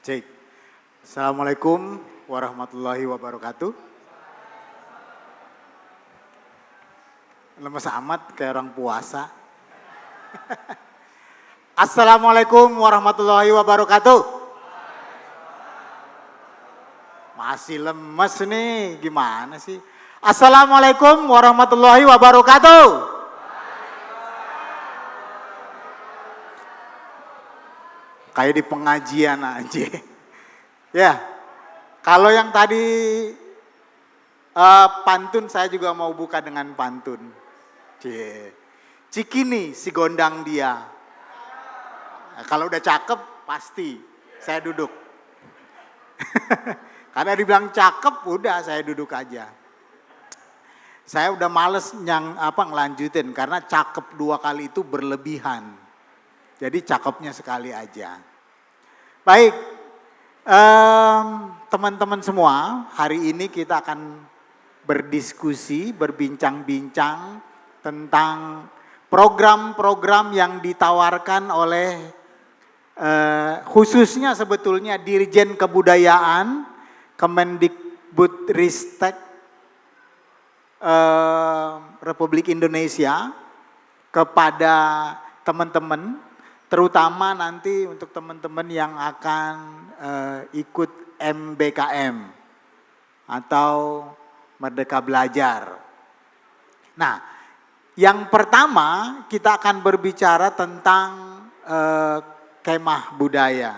Cek. Assalamualaikum warahmatullahi wabarakatuh. Lemes amat kayak orang puasa. Assalamualaikum warahmatullahi wabarakatuh. Masih lemes nih, gimana sih? Assalamualaikum warahmatullahi wabarakatuh. Kayak di pengajian aja. Ya, kalau yang tadi pantun, saya juga mau buka dengan pantun. Cikini si gondang dia. Nah, kalau udah cakep pasti saya duduk. Karena dibilang cakep, udah saya duduk aja. Saya udah males ngelanjutin karena cakep 2 kali itu berlebihan. Jadi cakepnya sekali aja. Baik, teman-teman semua, hari ini kita akan berdiskusi, berbincang-bincang tentang program-program yang ditawarkan oleh khususnya sebetulnya Dirjen Kebudayaan Kemendikbudristek Republik Indonesia kepada teman-teman, terutama nanti untuk teman-teman yang akan ikut MBKM atau Merdeka Belajar. Nah, yang pertama kita akan berbicara tentang kemah budaya.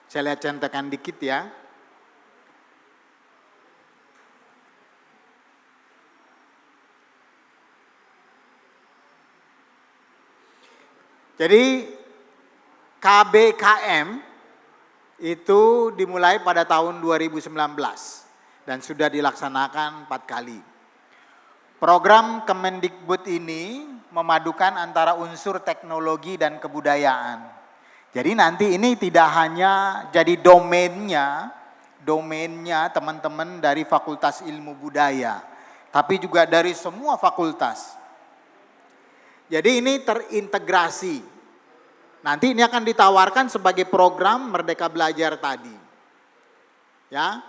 Saya lihat centekan dikit ya. Jadi KBKM itu dimulai pada tahun 2019 dan sudah dilaksanakan 4 kali. Program Kemendikbud ini memadukan antara unsur teknologi dan kebudayaan. Jadi nanti ini tidak hanya jadi domainnya teman-teman dari Fakultas Ilmu Budaya, tapi juga dari semua fakultas. Jadi ini terintegrasi. Nanti ini akan ditawarkan sebagai program Merdeka Belajar tadi. Ya.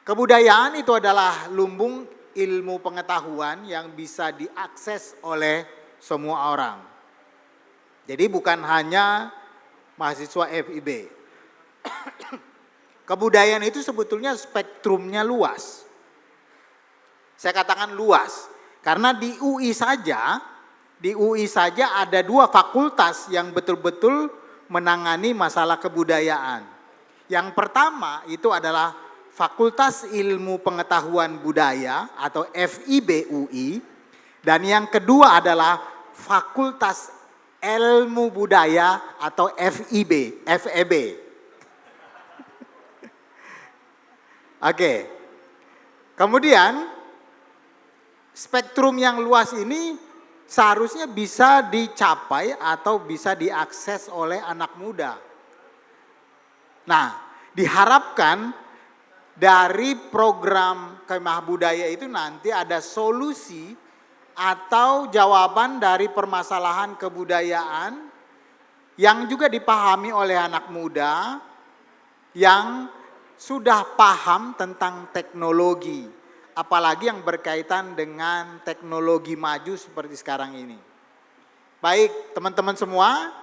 Kebudayaan itu adalah lumbung ilmu pengetahuan yang bisa diakses oleh semua orang. Jadi bukan hanya mahasiswa FIB. Kebudayaan itu sebetulnya spektrumnya luas. Saya katakan luas. Karena di UI saja ada 2 fakultas yang betul-betul menangani masalah kebudayaan. Yang pertama itu adalah Fakultas Ilmu Pengetahuan Budaya atau FIB UI. Dan yang kedua adalah Fakultas Ilmu Budaya atau FEB. Oke. Kemudian spektrum yang luas ini seharusnya bisa dicapai atau bisa diakses oleh anak muda. Nah, diharapkan dari program Kemah Budaya itu nanti ada solusi atau jawaban dari permasalahan kebudayaan yang juga dipahami oleh anak muda yang sudah paham tentang teknologi. Apalagi yang berkaitan dengan teknologi maju seperti sekarang ini. Baik teman-teman semua,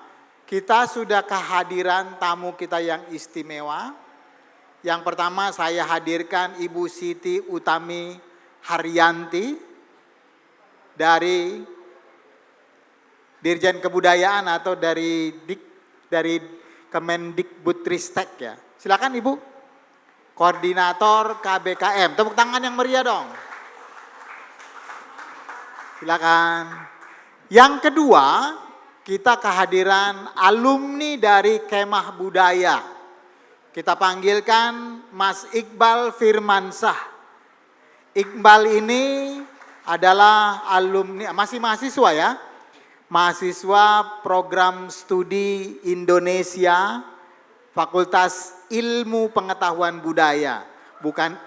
kita sudah kehadiran tamu kita yang istimewa. Yang pertama saya hadirkan Ibu Siti Utami Haryanti dari Dirjen Kebudayaan atau dari Kemendikbudristek ya. Silakan Ibu. Koordinator KBKM. Tepuk tangan yang meriah dong. Silakan. Yang kedua, kita kehadiran alumni dari Kemah Budaya. Kita panggilkan Mas Iqbal Firmansyah. Iqbal ini adalah alumni, masih mahasiswa ya. Mahasiswa program studi Indonesia Fakultas Ilmu Pengetahuan Budaya, bukan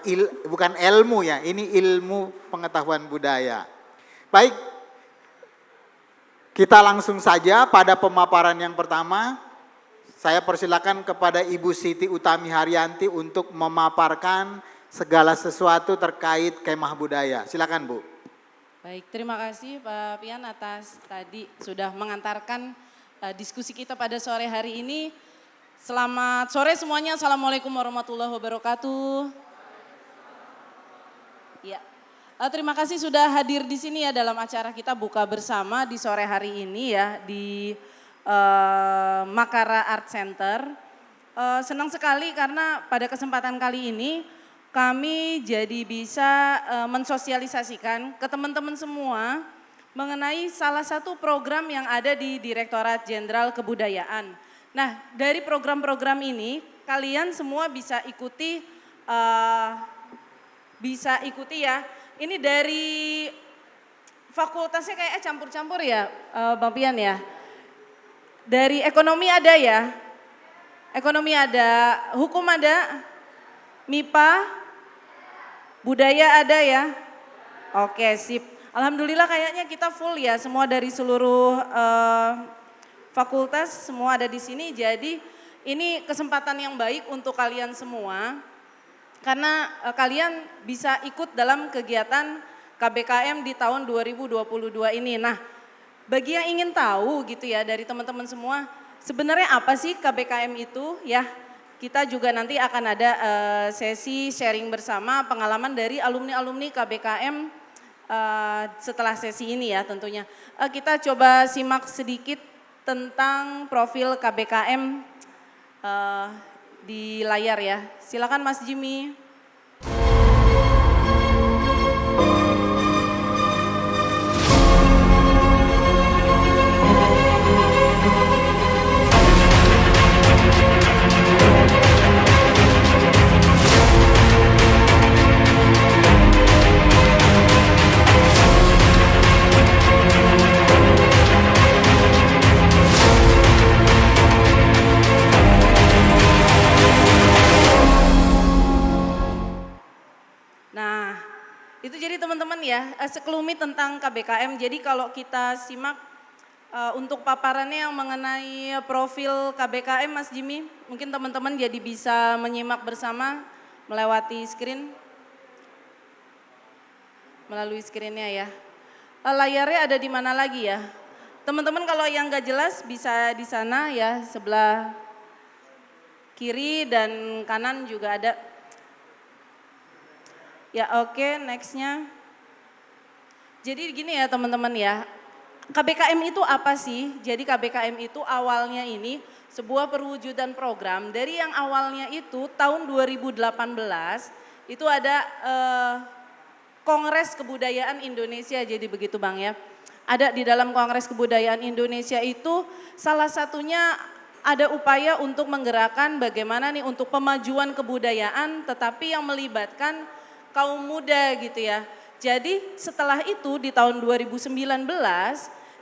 ilmu ya, ini ilmu pengetahuan budaya. Baik, kita langsung saja pada pemaparan yang pertama. Saya persilakan kepada Ibu Siti Utami Haryanti untuk memaparkan segala sesuatu terkait kemah budaya. Silakan Bu. Baik, terima kasih Pak Pian atas tadi sudah mengantarkan diskusi kita pada sore hari ini. Selamat sore semuanya, Assalamualaikum warahmatullahi wabarakatuh. Ya, terima kasih sudah hadir di sini ya dalam acara kita buka bersama di sore hari ini ya di Makara Art Center. Senang sekali karena pada kesempatan kali ini kami jadi bisa mensosialisasikan ke teman-teman semua mengenai salah satu program yang ada di Direktorat Jenderal Kebudayaan. Nah, dari program-program ini kalian semua bisa ikuti ya. Ini dari fakultasnya kayak campur-campur ya, Bang Pian ya. Dari ekonomi ada ya, ekonomi ada, hukum ada, MIPA, budaya ada ya. Oke sip, alhamdulillah kayaknya kita full ya, semua dari seluruh fakultas semua ada di sini. Jadi ini kesempatan yang baik untuk kalian semua karena kalian bisa ikut dalam kegiatan KBKM di tahun 2022 ini. Nah, bagi yang ingin tahu gitu ya dari teman-teman semua, sebenarnya apa sih KBKM itu ya? Kita juga nanti akan ada sesi sharing bersama pengalaman dari alumni-alumni KBKM setelah sesi ini ya tentunya. Kita coba simak sedikit tentang profil KBKM di layar ya. Silakan Mas Jimmy. Nah, itu jadi teman-teman ya, sekelumit tentang KBKM. Jadi kalau kita simak untuk paparannya yang mengenai profil KBKM Mas Jimmy, mungkin teman-teman jadi bisa menyimak bersama melewati screen. Melalui screennya ya. Layarnya ada di mana lagi ya? Teman-teman kalau yang gak jelas bisa di sana ya, sebelah kiri dan kanan juga ada. Ya oke, nextnya. Jadi gini ya teman-teman ya, KBKM itu apa sih? Jadi KBKM itu awalnya ini sebuah perwujudan program dari yang awalnya itu tahun 2018 itu ada Kongres Kebudayaan Indonesia, jadi begitu Bang ya. Ada di dalam Kongres Kebudayaan Indonesia itu salah satunya ada upaya untuk menggerakkan bagaimana nih untuk pemajuan kebudayaan tetapi yang melibatkan kaum muda gitu ya. Jadi setelah itu di tahun 2019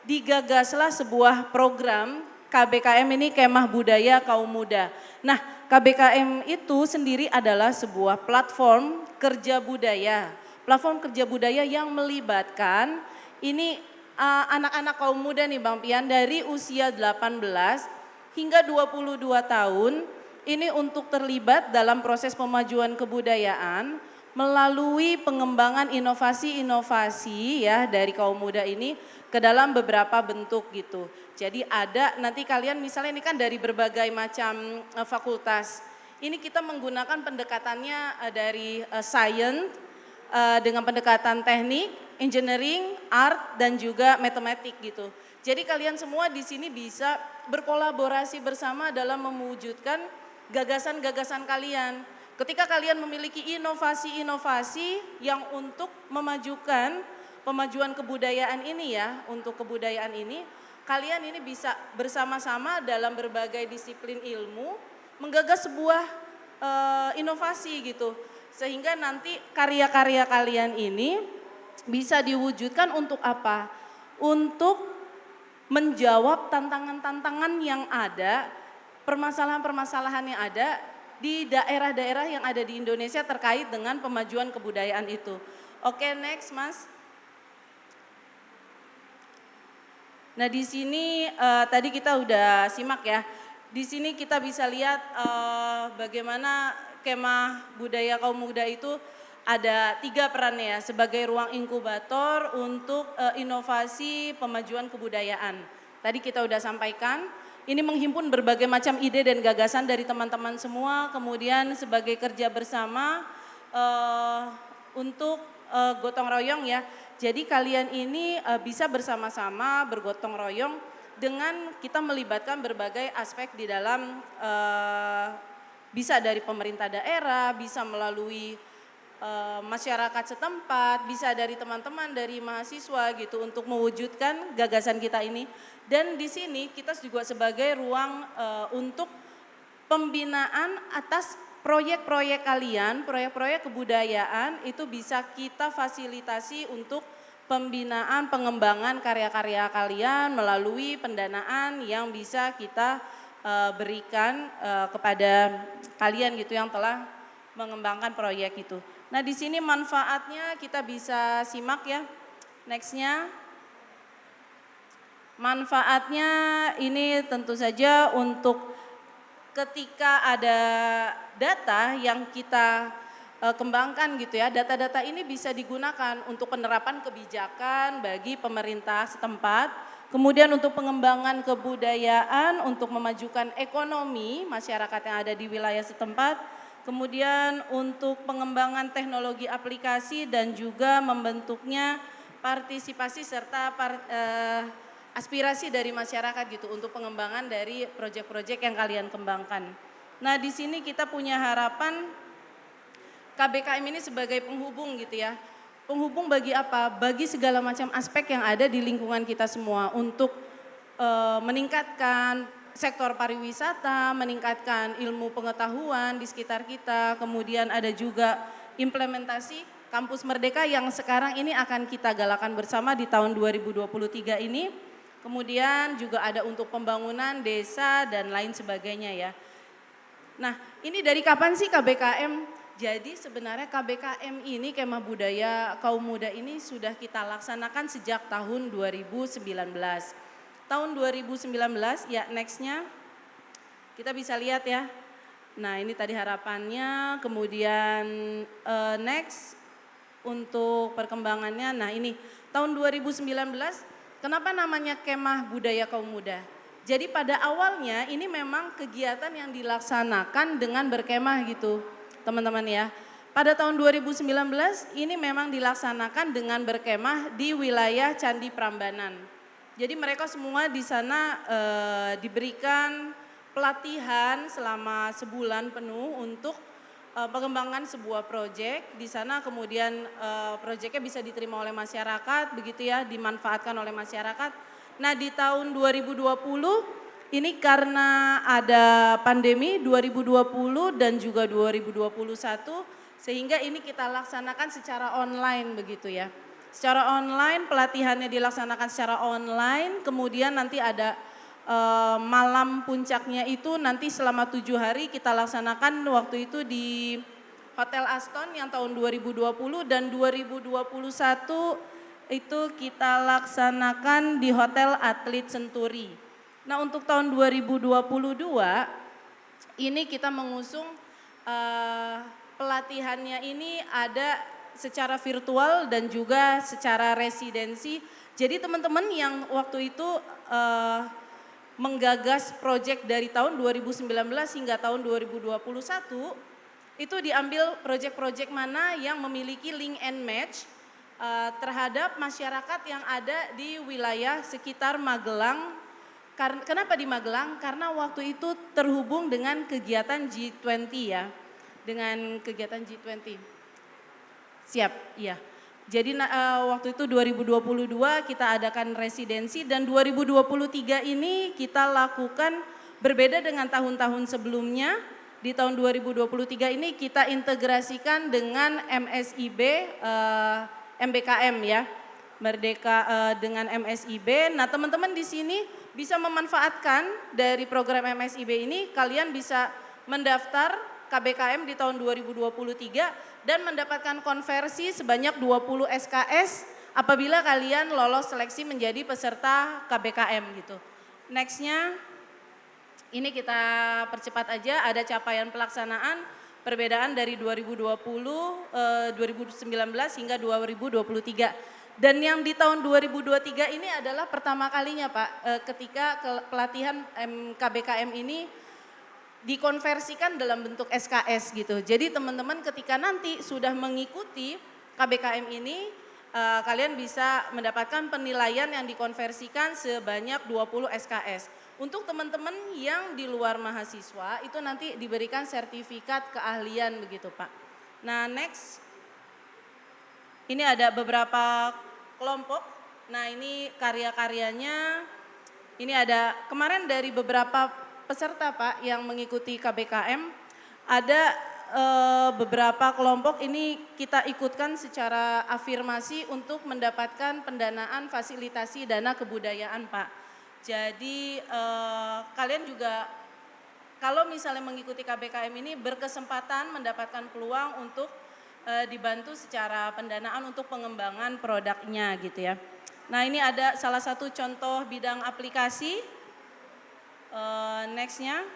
digagaslah sebuah program KBKM ini Kemah Budaya Kaum Muda. Nah KBKM itu sendiri adalah sebuah platform kerja budaya. Platform kerja budaya yang melibatkan ini anak-anak kaum muda nih Bang Pian dari usia 18 hingga 22 tahun ini untuk terlibat dalam proses pemajuan kebudayaan melalui pengembangan inovasi-inovasi ya dari kaum muda ini ke dalam beberapa bentuk gitu. Jadi ada nanti kalian misalnya ini kan dari berbagai macam fakultas. Ini kita menggunakan pendekatannya dari science dengan pendekatan teknik, engineering, art dan juga matematik gitu. Jadi kalian semua di sini bisa berkolaborasi bersama dalam mewujudkan gagasan-gagasan kalian. Ketika kalian memiliki inovasi-inovasi yang untuk memajukan pemajuan kebudayaan ini ya, untuk kebudayaan ini, kalian ini bisa bersama-sama dalam berbagai disiplin ilmu, menggagas sebuah inovasi gitu. Sehingga nanti karya-karya kalian ini bisa diwujudkan untuk apa? Untuk menjawab tantangan-tantangan yang ada, permasalahan-permasalahan yang ada di daerah-daerah yang ada di Indonesia terkait dengan pemajuan kebudayaan itu. Oke, next Mas. Nah di sini tadi kita udah simak ya, Di sini kita bisa lihat bagaimana Kemah Budaya Kaum Muda itu ada 3 perannya ya, sebagai ruang inkubator untuk inovasi pemajuan kebudayaan. Tadi kita udah sampaikan, ini menghimpun berbagai macam ide dan gagasan dari teman-teman semua, kemudian sebagai kerja bersama untuk gotong royong ya. Jadi kalian ini bisa bersama-sama bergotong royong dengan kita melibatkan berbagai aspek di dalam bisa dari pemerintah daerah, bisa melalui masyarakat setempat, bisa dari teman-teman dari mahasiswa gitu untuk mewujudkan gagasan kita ini. Dan di sini kita juga sebagai ruang untuk pembinaan atas proyek-proyek kalian, proyek-proyek kebudayaan itu bisa kita fasilitasi untuk pembinaan, pengembangan karya-karya kalian melalui pendanaan yang bisa kita berikan kepada kalian gitu yang telah mengembangkan proyek itu. Nah di sini manfaatnya kita bisa simak ya, nextnya. Manfaatnya ini tentu saja untuk ketika ada data yang kita kembangkan gitu ya, data-data ini bisa digunakan untuk penerapan kebijakan bagi pemerintah setempat, kemudian untuk pengembangan kebudayaan, untuk memajukan ekonomi masyarakat yang ada di wilayah setempat, kemudian untuk pengembangan teknologi aplikasi dan juga membentuknya partisipasi serta aspirasi dari masyarakat gitu untuk pengembangan dari proyek-proyek yang kalian kembangkan. Nah di sini kita punya harapan KBKM ini sebagai penghubung gitu ya. Penghubung bagi apa? Bagi segala macam aspek yang ada di lingkungan kita semua untuk meningkatkan sektor pariwisata, meningkatkan ilmu pengetahuan di sekitar kita, kemudian ada juga implementasi Kampus Merdeka yang sekarang ini akan kita galakan bersama di tahun 2023 ini. Kemudian juga ada untuk pembangunan desa dan lain sebagainya ya. Nah ini dari kapan sih KBKM? Jadi sebenarnya KBKM ini Kemah Budaya Kaum Muda ini sudah kita laksanakan sejak tahun 2019. Tahun 2019 ya nextnya kita bisa lihat ya. Nah ini tadi harapannya, kemudian next untuk perkembangannya. Nah ini tahun 2019 kenapa namanya Kemah Budaya Kaum Muda? Jadi pada awalnya ini memang kegiatan yang dilaksanakan dengan berkemah gitu teman-teman ya. Pada tahun 2019 ini memang dilaksanakan dengan berkemah di wilayah Candi Prambanan. Jadi mereka semua di sana diberikan pelatihan selama sebulan penuh untuk pengembangan sebuah proyek. Di sana kemudian proyeknya bisa diterima oleh masyarakat begitu ya, dimanfaatkan oleh masyarakat. Nah di tahun 2020 ini karena ada pandemi 2020 dan juga 2021 sehingga ini kita laksanakan secara online begitu ya. Secara online pelatihannya dilaksanakan secara online, kemudian nanti ada malam puncaknya itu nanti selama 7 hari kita laksanakan waktu itu di Hotel Aston yang tahun 2020 dan 2021 itu kita laksanakan di Hotel Atlet Senturi. Nah untuk tahun 2022 ini kita mengusung pelatihannya ini ada secara virtual dan juga secara residensi. Jadi teman-teman yang waktu itu menggagas proyek dari tahun 2019 hingga tahun 2021 itu diambil proyek-proyek mana yang memiliki link and match terhadap masyarakat yang ada di wilayah sekitar Magelang. Kenapa di Magelang? Karena waktu itu terhubung dengan kegiatan G20 ya, dengan kegiatan G20. Siap, iya. Jadi waktu itu 2022 kita adakan residensi dan 2023 ini kita lakukan berbeda dengan tahun-tahun sebelumnya. Di tahun 2023 ini kita integrasikan dengan MSIB, MBKM ya, Merdeka dengan MSIB. Nah teman-teman di sini bisa memanfaatkan dari program MSIB ini, kalian bisa mendaftar KBKM di tahun 2023 dan mendapatkan konversi sebanyak 20 SKS apabila kalian lolos seleksi menjadi peserta KBKM gitu. Nextnya Ini kita percepat aja, ada capaian pelaksanaan perbedaan dari 2020, 2019 hingga 2023. Dan yang di tahun 2023 ini adalah pertama kalinya Pak, ketika pelatihan KBKM ini dikonversikan dalam bentuk SKS gitu. Jadi teman-teman ketika nanti sudah mengikuti KBKM ini, kalian bisa mendapatkan penilaian yang dikonversikan sebanyak 20 SKS. Untuk teman-teman yang di luar mahasiswa itu nanti diberikan sertifikat keahlian begitu Pak. Nah next, ini ada beberapa kelompok. Nah ini karya-karyanya, ini ada kemarin dari beberapa peserta Pak yang mengikuti KBKM, ada beberapa kelompok ini kita ikutkan secara afirmasi untuk mendapatkan pendanaan fasilitasi dana kebudayaan Pak. Jadi kalian juga kalau misalnya mengikuti KBKM ini berkesempatan mendapatkan peluang untuk dibantu secara pendanaan untuk pengembangan produknya gitu ya. Nah ini ada salah satu contoh bidang aplikasi, nextnya.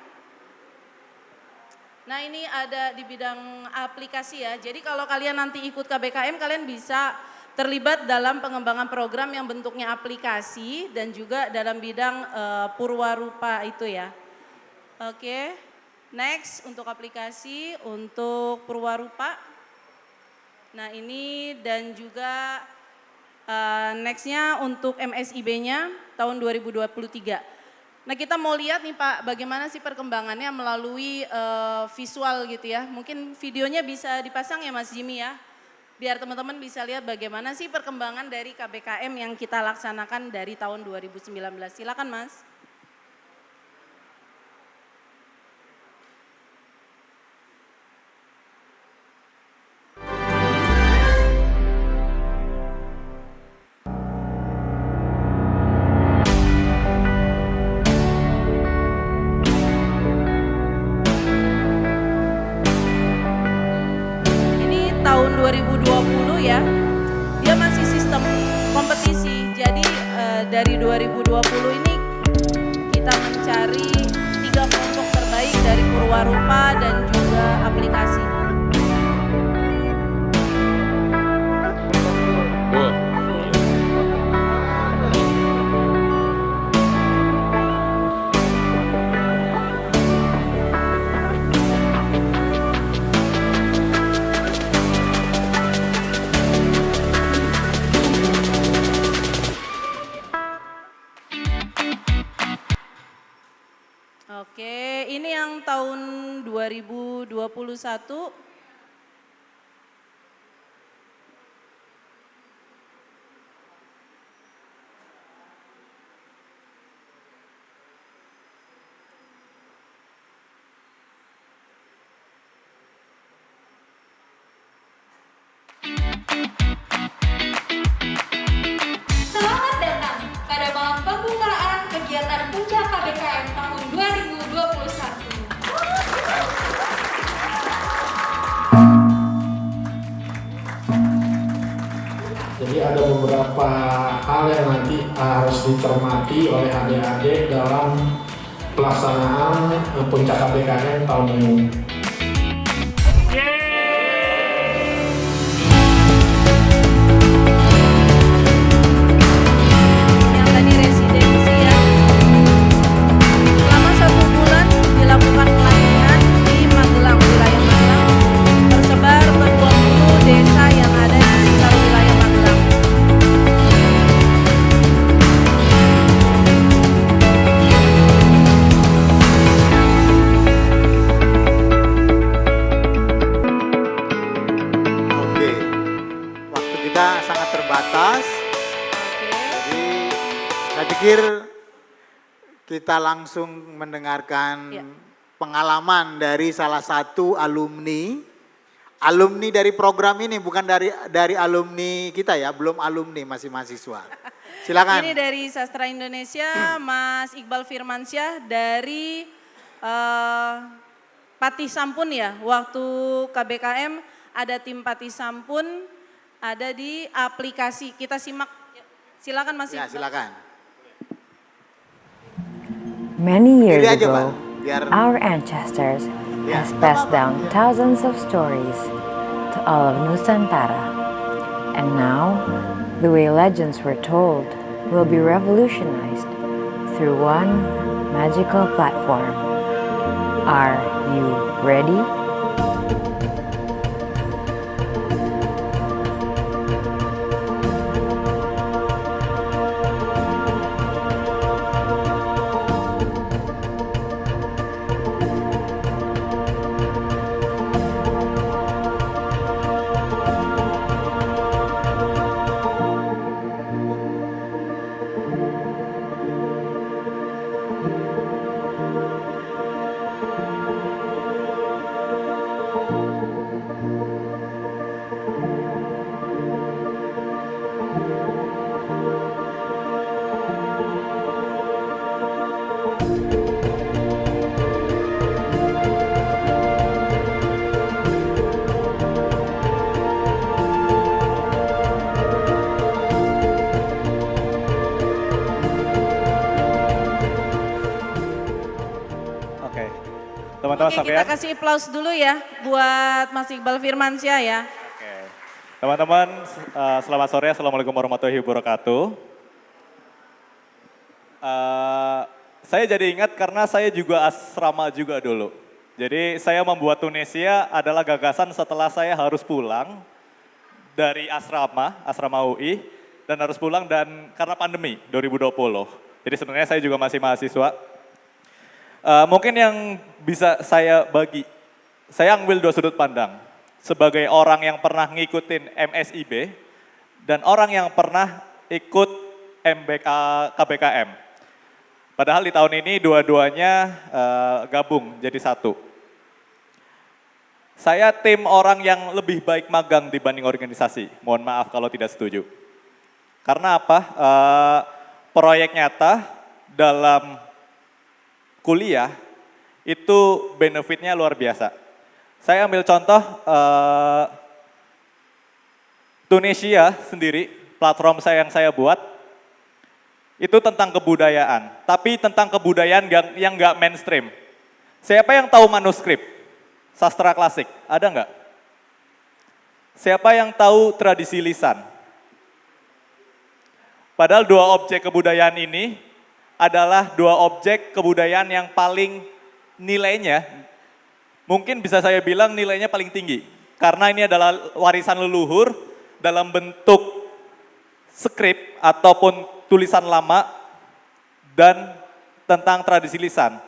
Nah ini ada di bidang aplikasi ya, jadi kalau kalian nanti ikut KBKM kalian bisa terlibat dalam pengembangan program yang bentuknya aplikasi dan juga dalam bidang purwarupa itu ya. Oke, next untuk aplikasi, untuk purwarupa. Nah ini dan juga nextnya untuk MSIB-nya tahun 2023. Nah kita mau lihat nih Pak bagaimana sih perkembangannya melalui visual gitu ya. Mungkin videonya bisa dipasang ya Mas Jimmy ya. Biar teman-teman bisa lihat bagaimana sih perkembangan dari KBKM yang kita laksanakan dari tahun 2019. Silakan Mas. Tahun 2020 ya, dia masih sistem kompetisi. Jadi dari 2020 ini kita mencari 3 kelompok terbaik dari purwarupa dan juga aplikasi. Oke, ini yang tahun 2021. Selamat datang pada malam pembukaan kegiatan Puncak KBKM tahun 2021. Jadi ada beberapa hal yang nanti harus dicermati oleh adik-adik dalam pelaksanaan Puncak KBKM tahun ini. Yang tadi residensi ya. Selama 1 bulan dilakukan pelatihan di Magelang, wilayah Magelang, tersebar ke 20 desa yang ada di sekitar wilayah Magelang. Oke, waktu kita sangat terbatas. Oke. Jadi saya pikir kita langsung mendengarkan Ya. pengalaman dari salah satu alumni dari program ini, bukan dari alumni kita ya, belum alumni, masih mahasiswa. Silakan. Ini dari Sastra Indonesia, Mas Iqbal Firmansyah dari Patih Sampun ya. Waktu KBKM ada tim Patih Sampun, ada di aplikasi. Kita simak. Silakan Mas Ya, Iqbal. silakan. Many years Pilih aja, ago, Pak. Biar Our ancestors has passed down thousands of stories to all of Nusantara. And now, the way legends were told will be revolutionized through one magical platform. Are you ready? Oke, teman-teman Oke, sekalian. kita kasih aplaus dulu ya buat Mas Iqbal Firmansyah ya. Oke, teman-teman, selamat sore. Assalamualaikum warahmatullahi wabarakatuh. Saya jadi ingat karena saya juga asrama juga dulu. Jadi saya membuat Tunisia adalah gagasan setelah saya harus pulang dari asrama UI, dan harus pulang dan karena pandemi 2020. Jadi sebenarnya saya juga masih mahasiswa. Mungkin yang bisa saya bagi, saya ambil dua sudut pandang. Sebagai orang yang pernah ngikutin MSIB dan orang yang pernah ikut KBKM. Padahal di tahun ini dua-duanya gabung jadi satu. Saya tim orang yang lebih baik magang dibanding organisasi. Mohon maaf kalau tidak setuju. Karena apa? Proyek nyata dalam kuliah itu benefitnya luar biasa. Saya ambil contoh Tunisia sendiri, platform yang saya buat, itu tentang kebudayaan. Tapi tentang kebudayaan yang nggak mainstream. Siapa yang tahu manuskrip? Sastra klasik, ada nggak? Siapa yang tahu tradisi lisan? Padahal dua objek kebudayaan ini adalah dua objek kebudayaan yang paling nilainya, mungkin bisa saya bilang nilainya paling tinggi. Karena ini adalah warisan leluhur dalam bentuk skrip ataupun tulisan lama dan tentang tradisi lisan.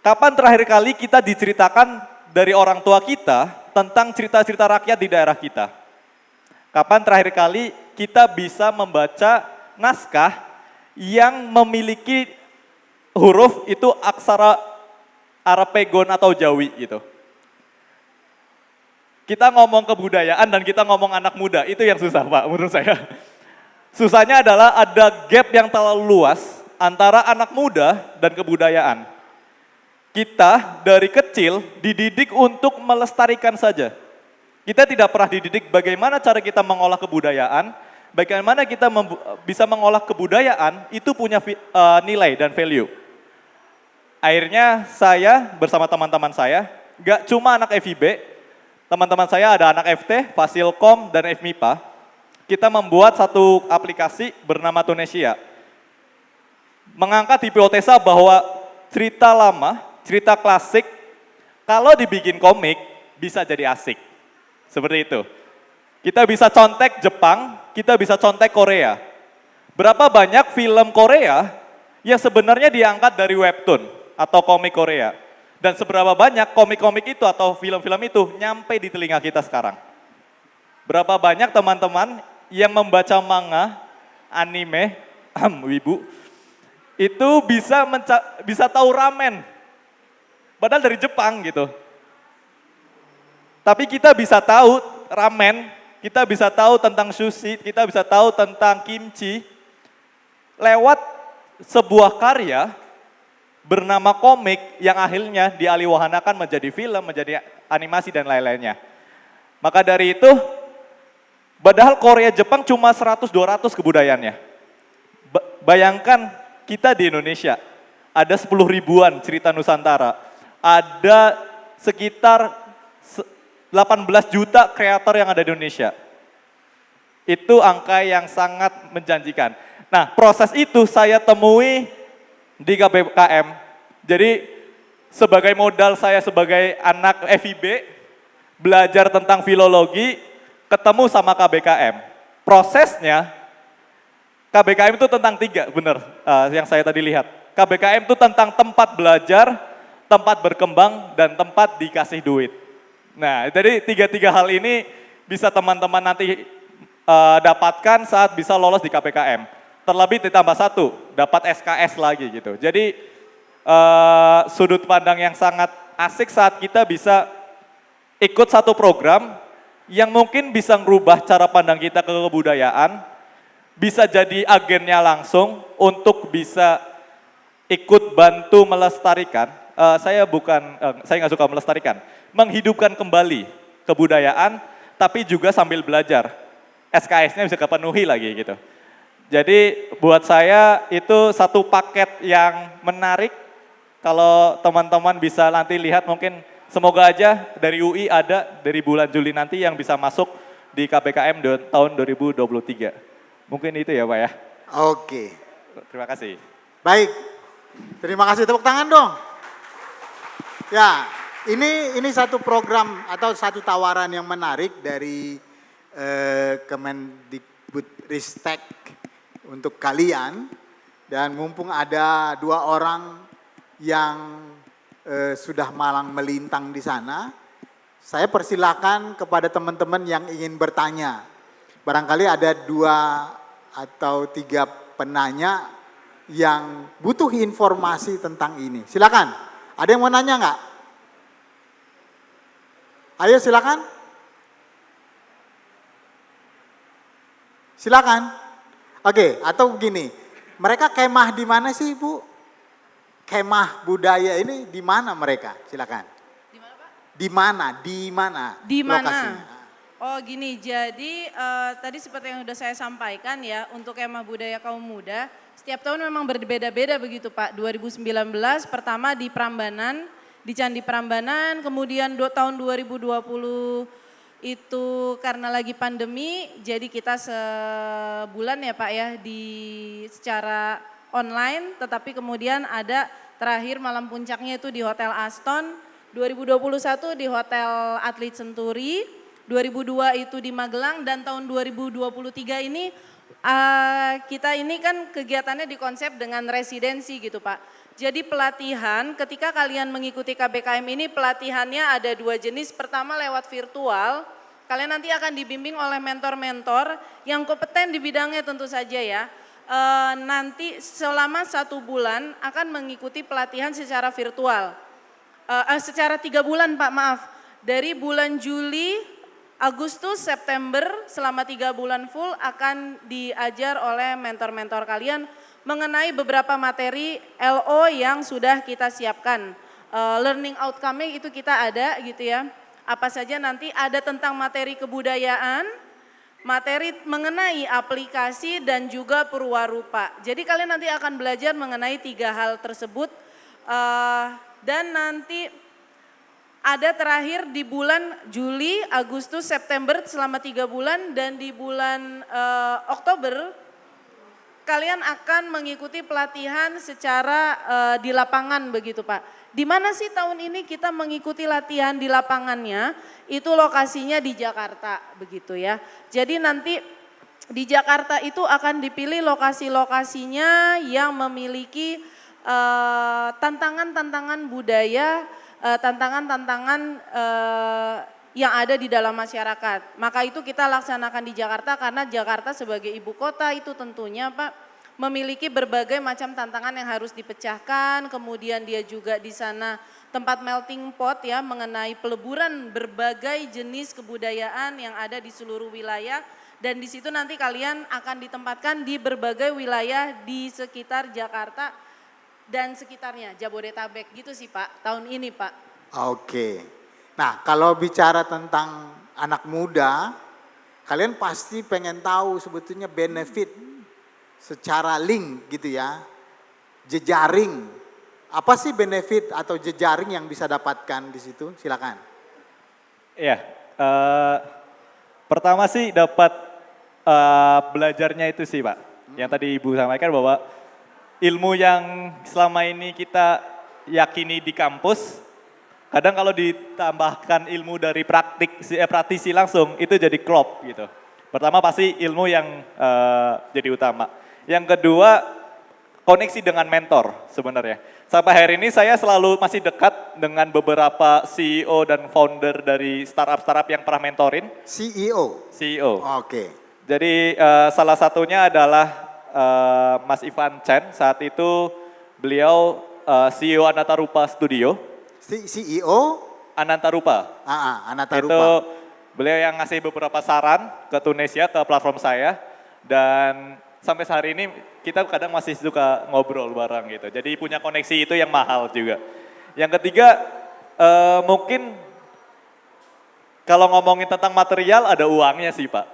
Kapan terakhir kali kita diceritakan dari orang tua kita tentang cerita-cerita rakyat di daerah kita? Kapan terakhir kali kita bisa membaca naskah yang memiliki huruf itu aksara Arapegon atau Jawi gitu? Kita ngomong kebudayaan dan kita ngomong anak muda, itu yang susah Pak menurut saya. Susahnya adalah ada gap yang terlalu luas antara anak muda dan kebudayaan. Kita dari kecil dididik untuk melestarikan saja. Kita tidak pernah dididik bagaimana cara kita mengolah kebudayaan, bagaimana kita bisa mengolah kebudayaan itu punya nilai dan value. Akhirnya saya bersama teman-teman saya, gak cuma anak FIB, teman-teman saya ada anak FT, Fasilkom, dan FMIPA, kita membuat satu aplikasi bernama Tunisia. Mengangkat hipotesa bahwa cerita lama, cerita klasik, kalau dibikin komik, bisa jadi asik. Seperti itu. Kita bisa contek Jepang, kita bisa contek Korea. Berapa banyak film Korea yang sebenarnya diangkat dari webtoon atau komik Korea. Dan seberapa banyak komik-komik itu atau film-film itu nyampe di telinga kita sekarang. Berapa banyak teman-teman yang membaca manga, anime, wibu, itu bisa tahu ramen. Padahal dari Jepang gitu. Tapi kita bisa tahu ramen, kita bisa tahu tentang sushi, kita bisa tahu tentang kimchi lewat sebuah karya bernama komik yang akhirnya dialihwahanakan menjadi film, menjadi animasi dan lain-lainnya. Maka dari itu, padahal Korea Jepang cuma 100-200 kebudayaannya. Bayangkan kita di Indonesia, ada 10 ribuan cerita Nusantara. Ada sekitar 18 juta kreator yang ada di Indonesia. Itu angka yang sangat menjanjikan. Nah, proses itu saya temui di KBKM. Jadi sebagai modal saya sebagai anak FIB, belajar tentang filologi, ketemu sama KBKM. Prosesnya, KBKM itu tentang 3, benar yang saya tadi lihat. KBKM itu tentang tempat belajar, tempat berkembang, dan tempat dikasih duit. Nah, jadi 3 hal ini bisa teman-teman nanti dapatkan saat bisa lolos di KBKM. Terlebih ditambah 1, dapat SKS lagi gitu. Jadi sudut pandang yang sangat asik saat kita bisa ikut satu program yang mungkin bisa merubah cara pandang kita ke kebudayaan, bisa jadi agennya langsung untuk bisa ikut bantu melestarikan. Saya nggak suka melestarikan, menghidupkan kembali kebudayaan, tapi juga sambil belajar. SKS-nya bisa kepenuhi lagi gitu. Jadi buat saya itu satu paket yang menarik. Kalau teman-teman bisa nanti lihat, mungkin semoga aja dari UI ada dari bulan Juli nanti yang bisa masuk di KBKM tahun 2023. Mungkin itu ya Pak ya. Oke. Terima kasih. Baik, terima kasih, tepuk tangan dong. Ya, ini satu program atau satu tawaran yang menarik dari Kemendikbudristek untuk kalian, dan mumpung ada 2 orang yang sudah malang melintang di sana, saya persilakan kepada teman-teman yang ingin bertanya. Barangkali ada 2 atau 3 penanya yang butuh informasi tentang ini. Silakan. Ada yang mau nanya nggak? Ayo silakan. Silakan. Oke, atau begini, mereka kemah di mana sih Bu? Kemah budaya ini di mana mereka? Silakan. Di mana Pak? Di mana? Di mana? Lokasinya? Oh gini, jadi tadi seperti yang sudah saya sampaikan ya, untuk Kemah Budaya Kaum Muda, setiap tahun memang berbeda-beda begitu Pak. 2019 pertama di Prambanan, di Candi Prambanan, kemudian tahun 2020 itu karena lagi pandemi, jadi kita sebulan ya Pak ya secara online, tetapi kemudian ada terakhir malam puncaknya itu di Hotel Aston, 2021 di Hotel Atlet Senturi, 2002 itu di Magelang, dan tahun 2023 ini kita ini kan kegiatannya dikonsep dengan residensi gitu Pak. Jadi pelatihan, ketika kalian mengikuti KBKM ini, pelatihannya ada 2 jenis. Pertama lewat virtual, kalian nanti akan dibimbing oleh mentor-mentor yang kompeten di bidangnya tentu saja ya. Nanti selama 1 bulan akan mengikuti pelatihan secara virtual. Secara 3 bulan Pak, maaf. Dari bulan Juli, Agustus, September, selama 3 bulan full akan diajar oleh mentor-mentor kalian mengenai beberapa materi LO yang sudah kita siapkan. Learning outcome-nya itu kita ada gitu ya. Apa saja nanti ada tentang materi kebudayaan, materi mengenai aplikasi dan juga perwarupa. Jadi kalian nanti akan belajar mengenai 3 hal tersebut. Dan nanti ada terakhir di bulan Juli, Agustus, September selama 3 bulan, dan di bulan Oktober kalian akan mengikuti pelatihan secara di lapangan begitu Pak. Di mana sih tahun ini kita mengikuti latihan di lapangannya? Itu lokasinya di Jakarta begitu ya. Jadi nanti di Jakarta itu akan dipilih lokasi-lokasinya yang memiliki tantangan-tantangan budaya, tantangan-tantangan yang ada di dalam masyarakat. Maka itu kita laksanakan di Jakarta karena Jakarta sebagai ibu kota itu tentunya Pak memiliki berbagai macam tantangan yang harus dipecahkan. Kemudian dia juga di sana tempat melting pot ya mengenai peleburan berbagai jenis kebudayaan yang ada di seluruh wilayah. Dan di situ nanti kalian akan ditempatkan di berbagai wilayah di sekitar Jakarta dan sekitarnya, Jabodetabek gitu sih Pak, tahun ini Pak. Oke. Nah, kalau bicara tentang anak muda, kalian pasti pengen tahu sebetulnya benefit secara link gitu ya, jejaring Apa sih benefit atau jejaring yang bisa dapatkan di situ? Silakan. Iya, pertama sih dapat belajarnya itu sih Pak. Yang tadi Ibu sampaikan bahwa ilmu yang selama ini kita yakini di kampus, kadang kalau ditambahkan ilmu dari praktisi langsung, itu jadi klop gitu. Pertama pasti ilmu yang jadi utama. Yang kedua, koneksi dengan mentor sebenarnya. Sampai hari ini saya selalu masih dekat dengan beberapa CEO dan founder dari startup-startup yang pernah mentorin. CEO? CEO. Oke. Jadi salah satunya adalah Mas Ivan Chen, saat itu beliau CEO Anantarupa Studio. CEO? Anantarupa. Anantarupa. Itu beliau yang ngasih beberapa saran ke Tunisia, ke platform saya. Dan sampai sehari ini kita kadang masih suka ngobrol bareng gitu. Jadi punya koneksi itu yang mahal juga. Yang ketiga mungkin kalau ngomongin tentang material ada uangnya sih Pak.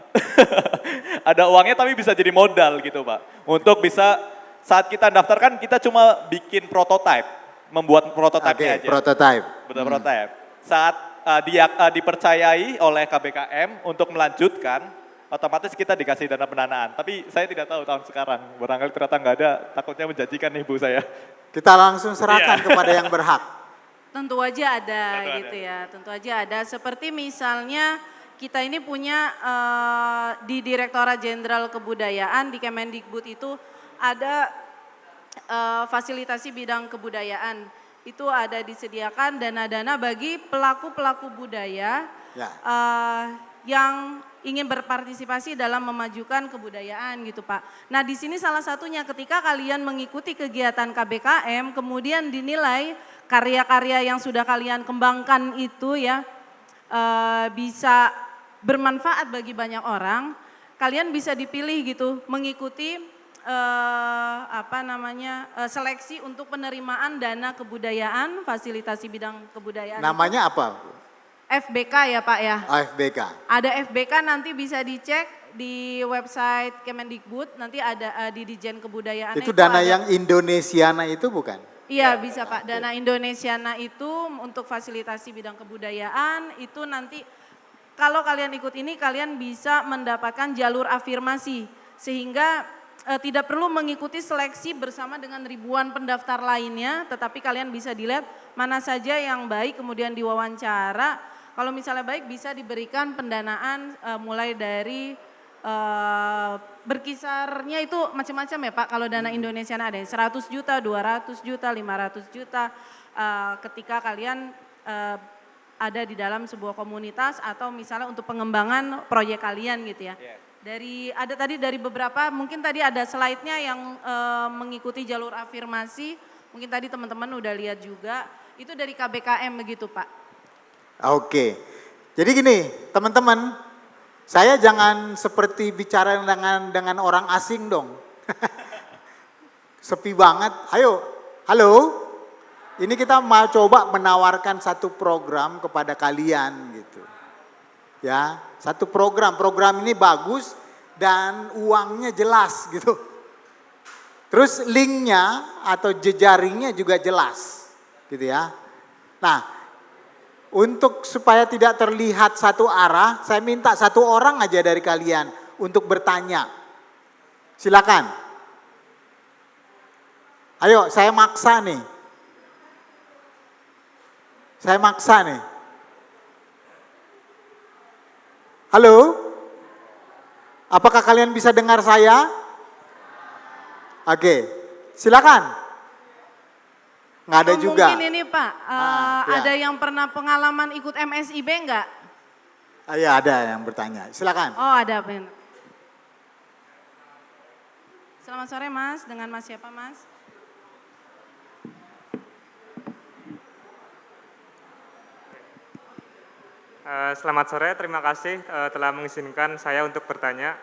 Ada uangnya tapi bisa jadi modal gitu Pak. Untuk bisa saat kita daftarkan kita cuma bikin prototype. Membuat prototipe aja. Prototype. Betul prototype. Saat dia dipercayai oleh KBKM untuk melanjutkan, otomatis kita dikasih dana pendanaan. Tapi saya tidak tahu tahun sekarang, barangkali ternyata nggak ada, takutnya menjanjikan nih Bu saya. Kita langsung serahkan kepada yang berhak. Tentu aja ada gitu ya, tentu aja ada. Seperti misalnya kita ini punya di Direktorat Jenderal Kebudayaan di Kemendikbud itu ada fasilitasi bidang kebudayaan. Itu ada disediakan dana-dana bagi pelaku-pelaku budaya yang ingin berpartisipasi dalam memajukan kebudayaan gitu Pak. Nah di sini salah satunya ketika kalian mengikuti kegiatan KBKM kemudian dinilai karya-karya yang sudah kalian kembangkan itu ya bisa bermanfaat bagi banyak orang, kalian bisa dipilih gitu mengikuti seleksi untuk penerimaan dana kebudayaan, fasilitasi bidang kebudayaan. Namanya apa? FBK ya Pak ya. FBK. Ada FBK nanti bisa dicek di website Kemendikbud, nanti ada di Dijen Kebudayaan. Itu dana yang Indonesiana itu bukan? Iya bisa Pak, dana Indonesiana itu untuk fasilitasi bidang kebudayaan itu nanti kalau kalian ikut ini kalian bisa mendapatkan jalur afirmasi sehingga tidak perlu mengikuti seleksi bersama dengan ribuan pendaftar lainnya, tetapi kalian bisa dilihat mana saja yang baik kemudian diwawancara. Kalau misalnya baik bisa diberikan pendanaan mulai dari berkisarnya itu macam-macam ya Pak. Kalau dana Indonesia ada 100 juta, 200 juta, 500 juta ketika kalian ada di dalam sebuah komunitas atau misalnya untuk pengembangan proyek kalian gitu ya. Dari beberapa, mungkin tadi ada slide-nya yang mengikuti jalur afirmasi, mungkin tadi teman-teman udah lihat juga, itu dari KBKM begitu Pak. Oke, jadi gini teman-teman, saya jangan seperti bicara dengan orang asing dong. Sepi banget, ayo, halo, ini kita mau coba menawarkan satu program kepada kalian gitu. Ya, satu program ini bagus dan uangnya jelas gitu. Terus linknya atau jejaringnya juga jelas gitu ya. Nah, untuk supaya tidak terlihat satu arah, saya minta satu orang aja dari kalian untuk bertanya. Silakan. Ayo, saya maksa nih. Saya maksa nih. Halo? Apakah kalian bisa dengar saya? Oke, silakan. Nggak ada juga. Mungkin ini Pak, ada yang pernah pengalaman ikut MSIB enggak? Iya ada yang bertanya, silakan. Oh ada Ben. Selamat sore Mas, dengan Mas siapa Mas? Selamat sore, terima kasih telah mengizinkan saya untuk bertanya.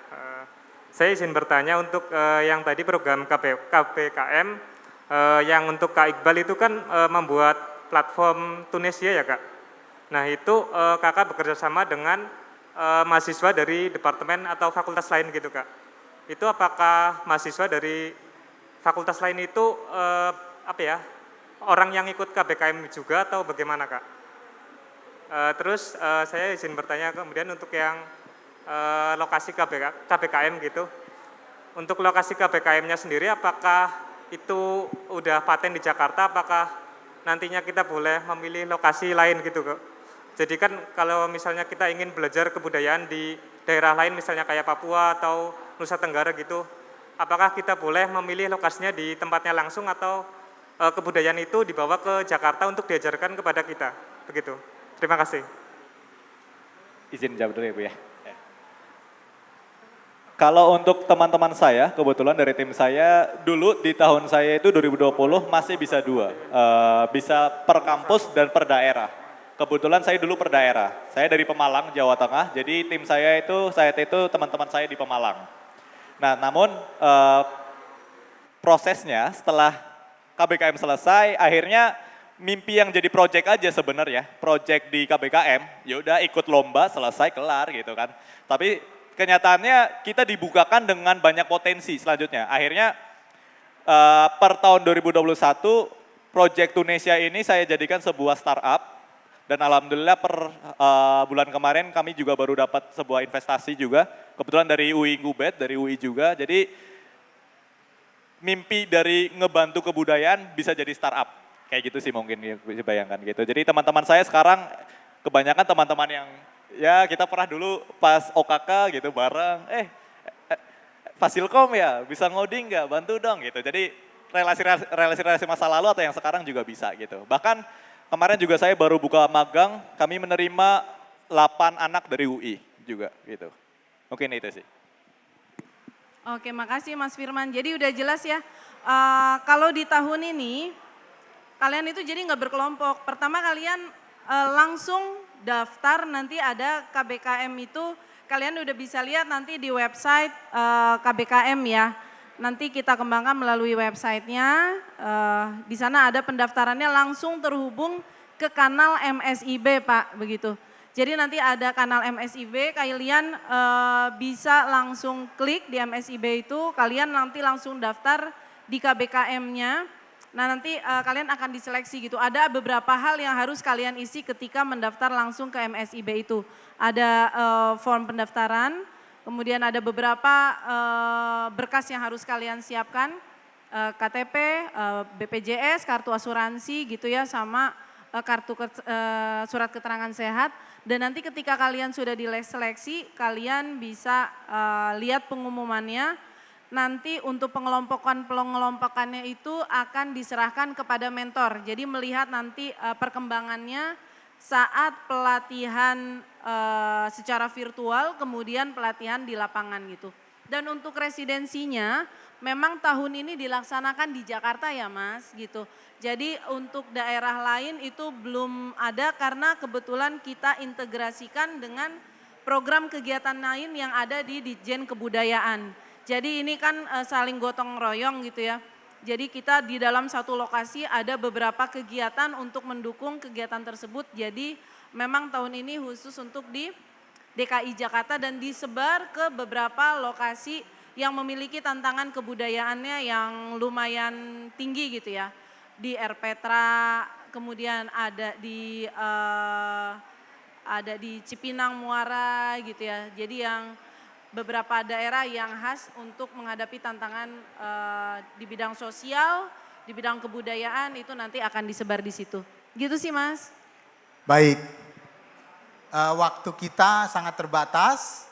Saya izin bertanya untuk yang tadi program KBKM, yang untuk Kak Iqbal itu kan membuat platform Tunisia ya Kak. Nah itu Kakak bekerja sama dengan mahasiswa dari departemen atau fakultas lain gitu Kak. Itu apakah mahasiswa dari fakultas lain itu orang yang ikut KBKM juga atau bagaimana Kak? Terus saya izin bertanya kemudian untuk yang lokasi KBKM gitu. Untuk lokasi KBKM-nya sendiri apakah itu udah paten di Jakarta, apakah nantinya kita boleh memilih lokasi lain gitu kok? Jadi kan kalau misalnya kita ingin belajar kebudayaan di daerah lain misalnya kayak Papua atau Nusa Tenggara gitu, apakah kita boleh memilih lokasinya di tempatnya langsung atau kebudayaan itu dibawa ke Jakarta untuk diajarkan kepada kita? Begitu. Terima kasih. Izin jawab dulu ya Bu ya. Kalau untuk teman-teman saya, kebetulan dari tim saya, dulu di tahun saya itu 2020 masih bisa dua. Bisa per kampus dan per daerah. Kebetulan saya dulu per daerah. Saya dari Pemalang, Jawa Tengah, jadi tim saya itu teman-teman saya di Pemalang. Nah namun prosesnya setelah KBKM selesai, akhirnya mimpi yang jadi project aja sebenarnya, project di KBKM, ya udah ikut lomba selesai kelar gitu kan. Tapi kenyataannya kita dibukakan dengan banyak potensi selanjutnya. Akhirnya per tahun 2021 Project Tunisia ini saya jadikan sebuah startup dan alhamdulillah per bulan kemarin kami juga baru dapat sebuah investasi juga. Kebetulan dari UI Ngubet, dari UI juga. Jadi mimpi dari ngebantu kebudayaan bisa jadi startup. Kayak gitu sih mungkin bisa bayangkan gitu. Jadi teman-teman saya sekarang kebanyakan teman-teman yang ya kita pernah dulu pas OKK gitu bareng, Fasilkom ya bisa ngoding nggak, bantu dong gitu. Jadi relasi-relasi masa lalu atau yang sekarang juga bisa gitu. Bahkan kemarin juga saya baru buka magang, kami menerima 8 anak dari UI juga gitu. Mungkin itu sih. Oke, makasih Mas Firman. Jadi udah jelas ya, kalau di tahun ini kalian itu jadi nggak berkelompok. Pertama kalian langsung daftar, nanti ada KBKM itu kalian udah bisa lihat nanti di website KBKM ya. Nanti kita kembangkan melalui websitenya, di sana ada pendaftarannya langsung terhubung ke kanal MSIB Pak, begitu. Jadi nanti ada kanal MSIB, kalian bisa langsung klik di MSIB itu, kalian nanti langsung daftar di KBKM-nya. Nah nanti kalian akan diseleksi gitu, ada beberapa hal yang harus kalian isi ketika mendaftar langsung ke MSIB itu. Ada form pendaftaran, kemudian ada beberapa berkas yang harus kalian siapkan, KTP, BPJS, kartu asuransi gitu ya, sama surat keterangan sehat. Dan nanti ketika kalian sudah diseleksi, kalian bisa lihat pengumumannya. Nanti untuk pengelompokannya itu akan diserahkan kepada mentor. Jadi melihat nanti perkembangannya saat pelatihan secara virtual, kemudian pelatihan di lapangan gitu. Dan untuk residensinya memang tahun ini dilaksanakan di Jakarta ya Mas gitu. Jadi untuk daerah lain itu belum ada karena kebetulan kita integrasikan dengan program kegiatan lain yang ada di Ditjen Kebudayaan. Jadi ini kan saling gotong royong gitu ya. Jadi kita di dalam satu lokasi ada beberapa kegiatan untuk mendukung kegiatan tersebut. Jadi memang tahun ini khusus untuk di DKI Jakarta dan disebar ke beberapa lokasi yang memiliki tantangan kebudayaannya yang lumayan tinggi gitu ya. Di Erpetra, kemudian ada di Cipinang Muara gitu ya. Jadi yang beberapa daerah yang khas untuk menghadapi tantangan di bidang sosial, di bidang kebudayaan itu nanti akan disebar di situ. Gitu sih Mas. Baik, waktu kita sangat terbatas.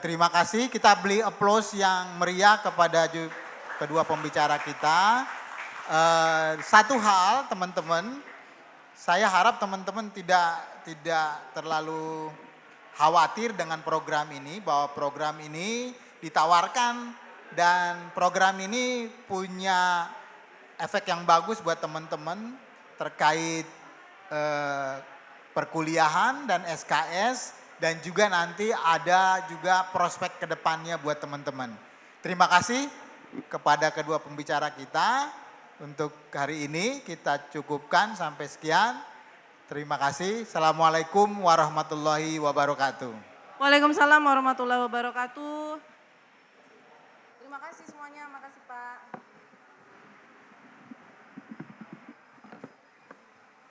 Terima kasih, kita beri aplaus yang meriah kepada kedua pembicara kita. Satu hal teman-teman, saya harap teman-teman tidak terlalu khawatir dengan program ini, bahwa program ini ditawarkan dan program ini punya efek yang bagus buat teman-teman terkait perkuliahan dan SKS dan juga nanti ada juga prospek ke depannya buat teman-teman. Terima kasih kepada kedua pembicara kita. Untuk hari ini kita cukupkan sampai sekian. Terima kasih. Assalamualaikum warahmatullahi wabarakatuh. Waalaikumsalam warahmatullahi wabarakatuh.